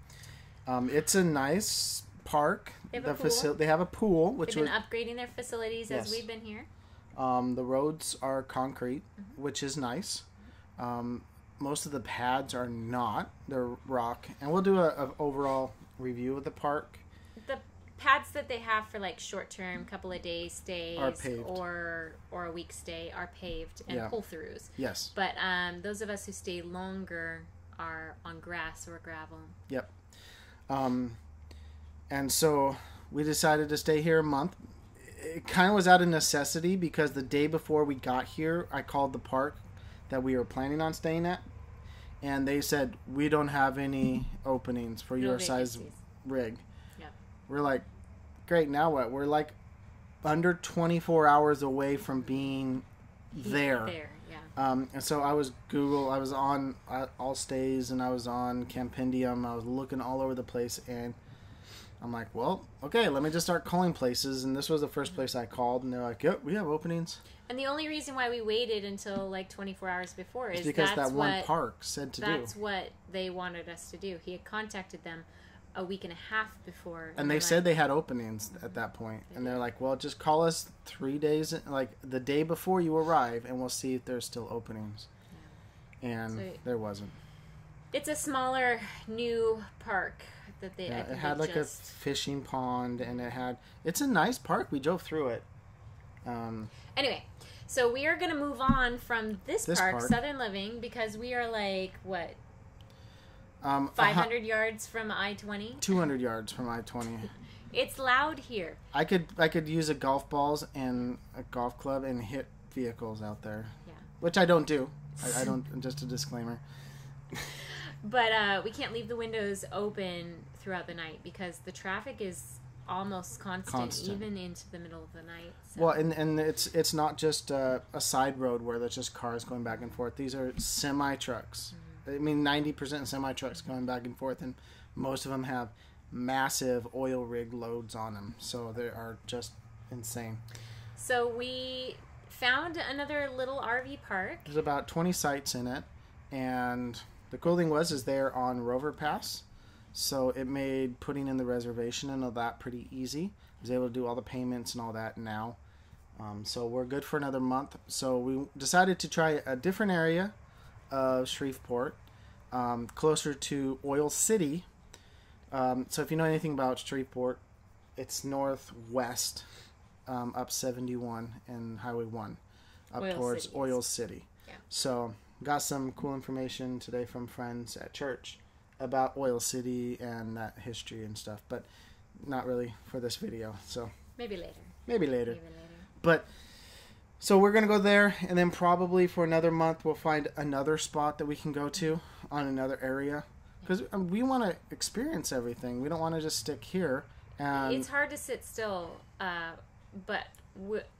It's a nice park. They have a pool. They have a pool, which they've been upgrading their facilities as we've been here. The roads are concrete, which is nice. Most of the pads are not; they're rock. And we'll do a overall review of the park. The pads that they have for like short-term, couple of days stays, are paved. or a week stay are paved and pull-throughs. Yes. But those of us who stay longer are on grass or gravel. Yep. And so we decided to stay here a month. It kind of was out of necessity because the day before we got here, I called the park that we were planning on staying at, and they said, we don't have any openings for your size rig. Yep. We're like, great, now what? We're like under 24 hours away from being there. And so I was on All Stays, and I was on Campendium. I was looking all over the place, and I'm like, well, okay, let me just start calling places. And this was the first place I called, and they're like, yep, we have openings. And the only reason why we waited until like 24 hours before is because that one park said to do. That's what they wanted us to do. He had contacted them a week and a half before. And they said they had openings at that point. And they're like, well, just call us 3 days, like the day before you arrive, and we'll see if there's still openings. Yeah. And there wasn't. It's a smaller, new park. That they, it had like a fishing pond, and it's a nice park. We drove through it. Anyway, so we are going to move on from this park, Southern Living, because we are like, what? 500 yards from I-20? 200 yards from I-20. It's loud here. I could use a golf balls and a golf club and hit vehicles out there. Yeah. Which I don't do. I don't, just a disclaimer. But we can't leave the windows open throughout the night because the traffic is almost constant. Even into the middle of the night. So. Well, and it's not just a side road where there's just cars going back and forth. These are semi-trucks. I mean, 90% semi-trucks going back and forth, and most of them have massive oil rig loads on them. So they are just insane. So we found another little RV park. There's about 20 sites in it, and the cool thing is they're on Rover Pass, so it made putting in the reservation and all that pretty easy. I was able to do all the payments and all that now. So we're good for another month. So we decided to try a different area of Shreveport, closer to Oil City. So if you know anything about Shreveport, it's northwest, up 71 and Highway 1, up towards Oil City. Yeah. So got some cool information today from friends at church about Oil City and that history and stuff, but not really for this video. So maybe later. But so we're gonna go there, and then probably for another month we'll find another spot that we can go to on another area, because we want to experience everything. We don't want to just stick here. And it's hard to sit still, but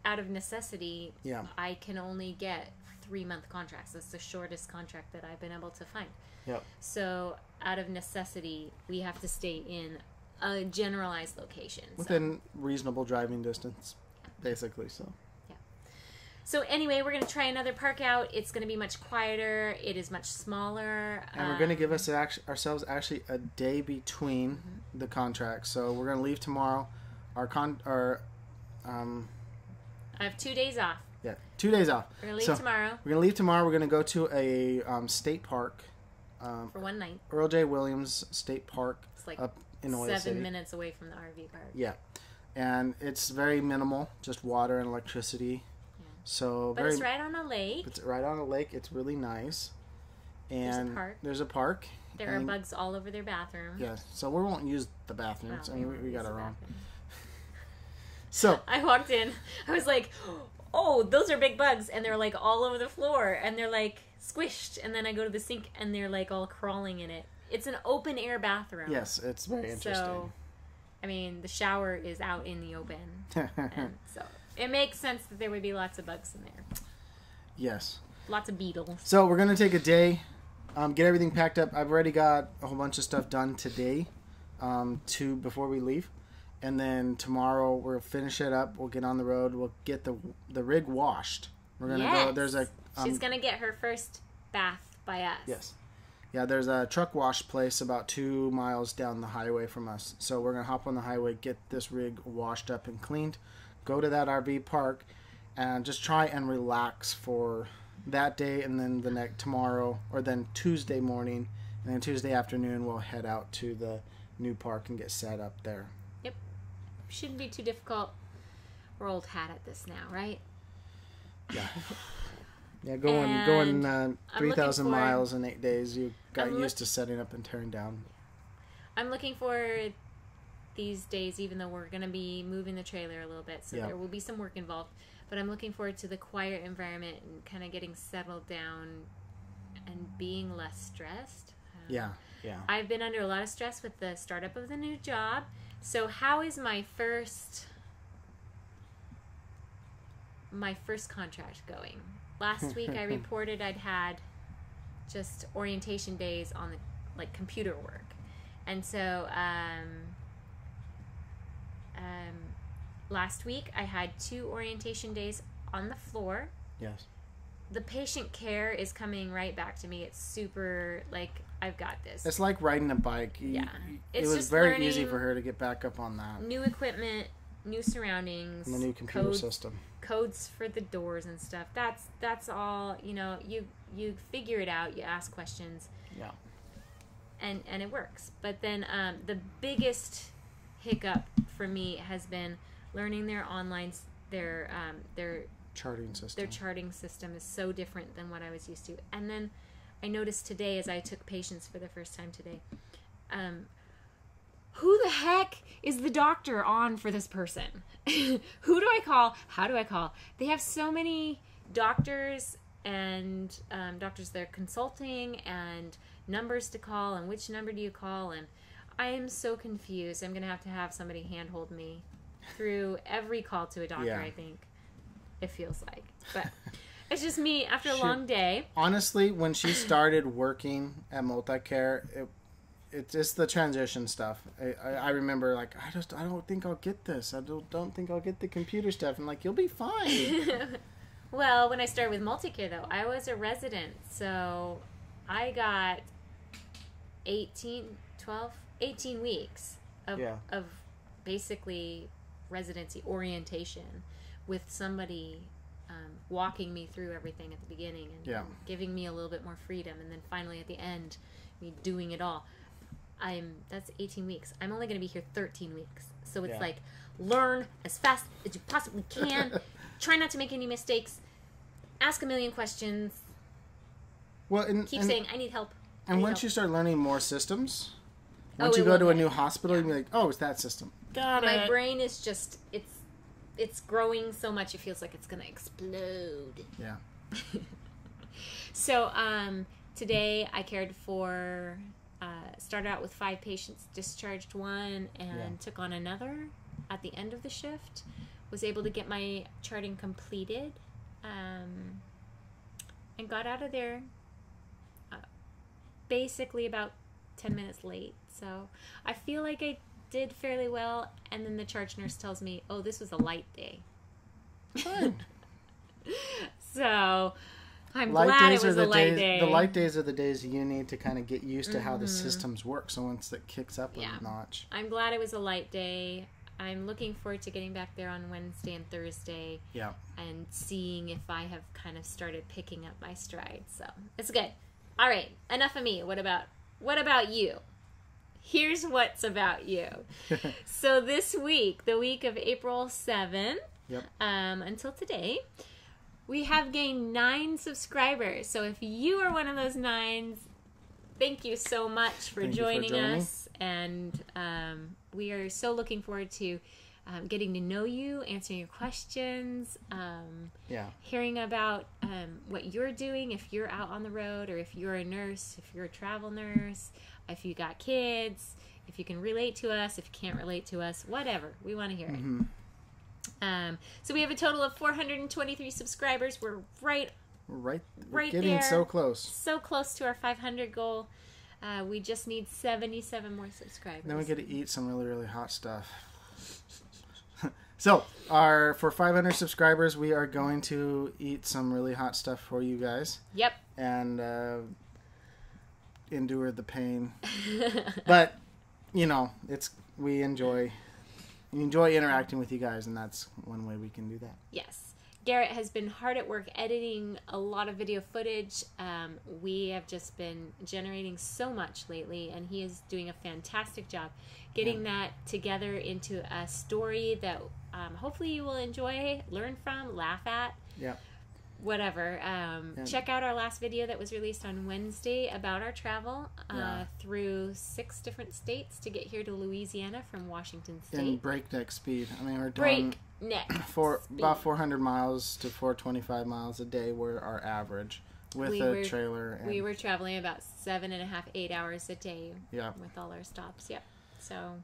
out of necessity, I can only get 3-month contracts. That's the shortest contract that I've been able to find. Yep. So out of necessity, we have to stay in a generalized location. Within reasonable driving distance, basically, so. So anyway, we're going to try another park out. It's going to be much quieter. It is much smaller. And we're going to give ourselves actually a day between the contracts. So we're going to leave tomorrow. I have 2 days off. Yeah, 2 days off. We're going to leave tomorrow. We're going to leave tomorrow. We're going to go to a state park. For one night. Earl J. Williams State Park. It's like up in Oil 7 City. minutes away from the RV park. Yeah. And it's very minimal, just water and electricity. So but it's right on a lake. It's right on a lake. It's really nice. And there's a park. There are bugs all over their bathroom. Yeah, so we won't use the bathrooms. Well, I mean, we got our own. So I walked in. I was like, oh, those are big bugs. And they're like all over the floor. And they're like squished. And then I go to the sink and they're like all crawling in it. It's an open air bathroom. Yes, it's very interesting. So, I mean, the shower is out in the open. And so it makes sense that there would be lots of bugs in there. Yes. Lots of beetles. So we're going to take a day, get everything packed up. I've already got a whole bunch of stuff done today before we leave. And then tomorrow we'll finish it up. We'll get on the road. We'll get the rig washed. We're going to go. There's a she's going to get her first bath by us. Yes. Yeah, there's a truck wash place about 2 miles down the highway from us. So we're going to hop on the highway, get this rig washed up and cleaned, go to that RV park, and just try and relax for that day, and then tomorrow, or then Tuesday morning, and then Tuesday afternoon we'll head out to the new park and get set up there. Yep. Shouldn't be too difficult. We're old hat at this now, right? Yeah. Yeah, going 3,000 miles in 8 days, you got used to setting up and tearing down. I'm looking for these days, even though we're going to be moving the trailer a little bit, so there will be some work involved. But I'm looking forward to the quiet environment and kind of getting settled down and being less stressed. Yeah. I've been under a lot of stress with the startup of the new job. So how is my first contract going? Last week I reported I'd had just orientation days on the computer work. And so last week I had 2 orientation days on the floor. Yes. The patient care is coming right back to me. It's super, I've got this. It's like riding a bike. It was very easy for her to get back up on that. New equipment, new surroundings. And the new computer system. Codes for the doors and stuff. That's all, you figure it out, you ask questions. Yeah. And it works. But then the biggest hiccup for me has been learning their online their charting system. Their charting system is so different than what I was used to. And then I noticed today, as I took patients for the first time today, who the heck is the doctor on for this person? Who do I call? How do I call? They have so many doctors and doctors they're consulting and numbers to call, and which number do you call? And I am so confused. I'm going to have somebody handhold me through every call to a doctor, I think. It feels like. But it's just me after a long day. Honestly, when she started working at Multicare, it's just the transition stuff. I remember, I don't think I'll get this. I don't think I'll get the computer stuff. And you'll be fine. Well, when I started with Multicare, though, I was a resident. So I got 18 weeks of basically residency orientation with somebody walking me through everything at the beginning and giving me a little bit more freedom, and then finally at the end me doing it all. That's 18 weeks. I'm only going to be here 13 weeks. So it's learn as fast as you possibly can. Try not to make any mistakes. Ask a million questions. Well, keep saying I need help. And once you start learning more systems, once you go to a new hospital, you'll be like, oh, it's that system. Got it. My brain is just, it's growing so much, it feels like it's going to explode. Yeah. So today I cared for, started out with 5 patients, discharged 1, and took on another at the end of the shift. Was able to get my charting completed, and got out of there basically about 10 minutes late. So I feel like I did fairly well, and then the charge nurse tells me, oh, this was a light day. Good. So I'm glad it was a light day. The light days are the days you need to kind of get used to how the systems work. So once it kicks up a notch. I'm glad it was a light day. I'm looking forward to getting back there on Wednesday and Thursday. Yeah. And seeing if I have kind of started picking up my stride. So it's good. All right. Enough of me. What about you? Here's what's about you. So this week, the week of April 7th, until today, we have gained 9 subscribers. So if you are one of those 9s, thank you so much for joining us. And we are so looking forward to getting to know you, answering your questions, hearing about what you're doing, if you're out on the road, or if you're a nurse, if you're a travel nurse, if you got kids, if you can relate to us, if you can't relate to us, whatever. We want to hear it. So we have a total of 423 subscribers. We're right getting there, so close to our 500 goal. We just need 77 more subscribers. Then we get to eat some really, really hot stuff. So, for 500 subscribers, we are going to eat some really hot stuff for you guys. Yep. And endure the pain. But, we enjoy interacting with you guys, and that's one way we can do that. Yes. Garrett has been hard at work editing a lot of video footage. We have just been generating so much lately, and he is doing a fantastic job getting that together into a story that hopefully you will enjoy, learn from, laugh at. Yeah. Whatever. Check out our last video that was released on Wednesday about our travel through 6 different states to get here to Louisiana from Washington State. In breakneck speed. I mean, we're doing about 400 miles to 425 miles a day were our average with a trailer. And we were traveling about 7.5, 8 hours a day with all our stops. Yep. So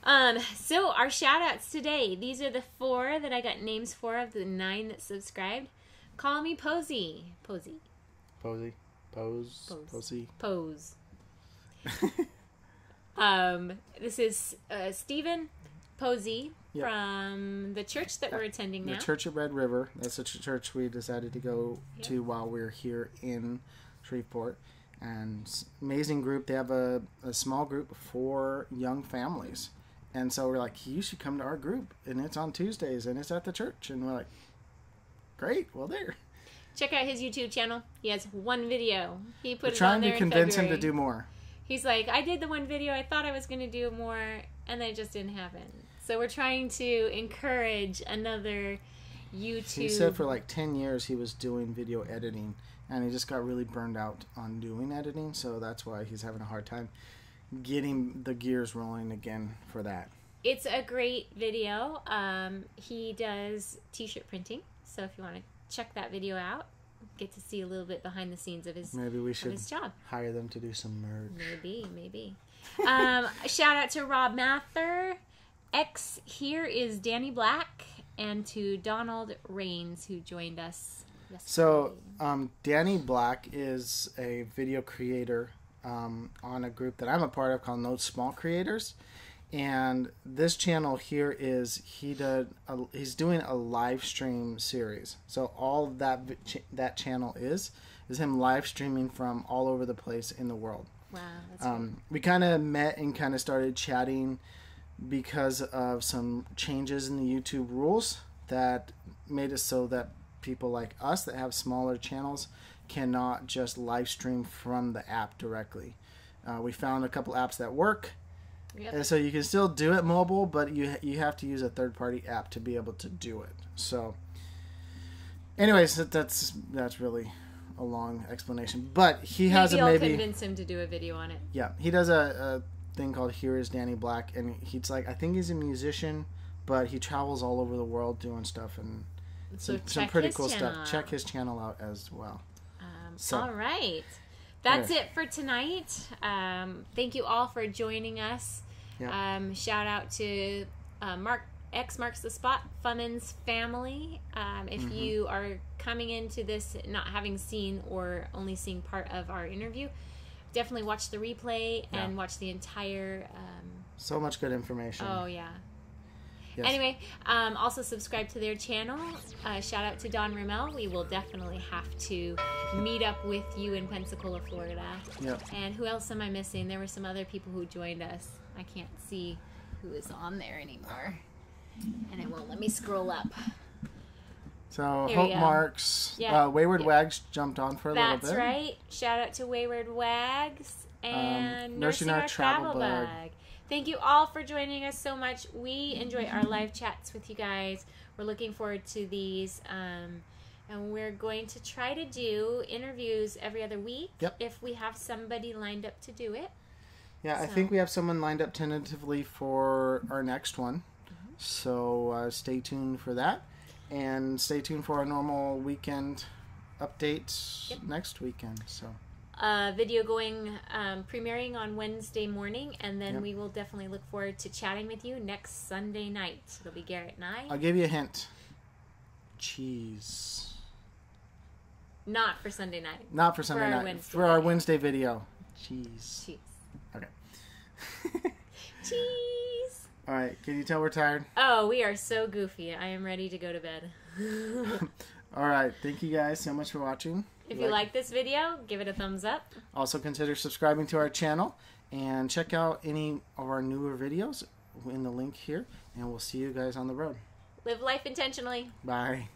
our shout outs today. These are the 4 that I got names for of the 9 that subscribed. Call me Posey. Posey. This is Stephen Posey from the church that we're attending now. The Church at Red River. That's a church we decided to go to while we were here in Shreveport. And amazing group. They have a small group for young families. And so we're like, you should come to our group. And it's on Tuesdays, and it's at the church. And we're like, great, well, there. Check out his YouTube channel. He has 1 video. He put it trying on there to convince him to do more. He's like, I did the 1 video. I thought I was going to do more, and then it just didn't happen. So we're trying to encourage another YouTube. He said for like 10 years he was doing video editing, and he just got really burned out on doing editing, so that's why he's having a hard time getting the gears rolling again for that. It's a great video. He does Tshirt printing, so if you want to check that video out, get to see a little bit behind the scenes of his job. Maybe we should hire them to do some merch. Maybe. Shout out to Rob Mather. Here is Danny Black, and to Donald Rains, who joined us yesterday. So, Danny Black is a video creator on a group that I'm a part of called No Small Creators. And this channel here is he's doing a live stream series. So all that channel is him live streaming from all over the place in the world. Wow, that's cool. We kind of met and kind of started chatting because of some changes in the YouTube rules that made it so that people like us that have smaller channels cannot just live stream from the app directly. We found a couple apps that work. Yep. And so you can still do it mobile, but you have to use a third-party app to be able to do it. So, anyways, that's really a long explanation. But he has maybe I'll convince him to do a video on it. Yeah, he does a thing called Here Is Danny Black, and he's like, I think he's a musician, but he travels all over the world doing stuff and some pretty cool stuff. Check his channel out as well. All right. That's it for tonight. Thank you all for joining us. Yep. Shout out to X Marks the Spot, Fummins Family. If you are coming into this not having seen or only seeing part of our interview, definitely watch the replay and watch the entire So much good information. Oh, yeah. Yes. Anyway, also subscribe to their channel. Shout out to Don Ramel. We will definitely have to meet up with you in Pensacola, Florida. Yep. And who else am I missing? There were some other people who joined us. I can't see who is on there anymore. And it won't let me scroll up. So, Hope Marks, Wayward Wags jumped on for a little bit. That's right. Shout out to Wayward Wags and Nursing Our Travel Bug. Thank you all for joining us so much. We enjoy our live chats with you guys. We're looking forward to these. And we're going to try to do interviews every other week if we have somebody lined up to do it. Yeah, I think we have someone lined up tentatively for our next one. Mm-hmm. So stay tuned for that. And stay tuned for our normal weekend updates next weekend. So. Video premiering on Wednesday morning, and then we will definitely look forward to chatting with you next Sunday night. It'll be Garrett and I. I'll give you a hint. Cheese. Not for Sunday night. Not for Sunday night. For our Wednesday video. Cheese. Okay. Cheese. All right. Can you tell we're tired? Oh, we are so goofy. I am ready to go to bed. All right. Thank you guys so much for watching. If you like this video, give it a thumbs up. Also consider subscribing to our channel and check out any of our newer videos in the link here. And we'll see you guys on the road. Live life intentionally. Bye.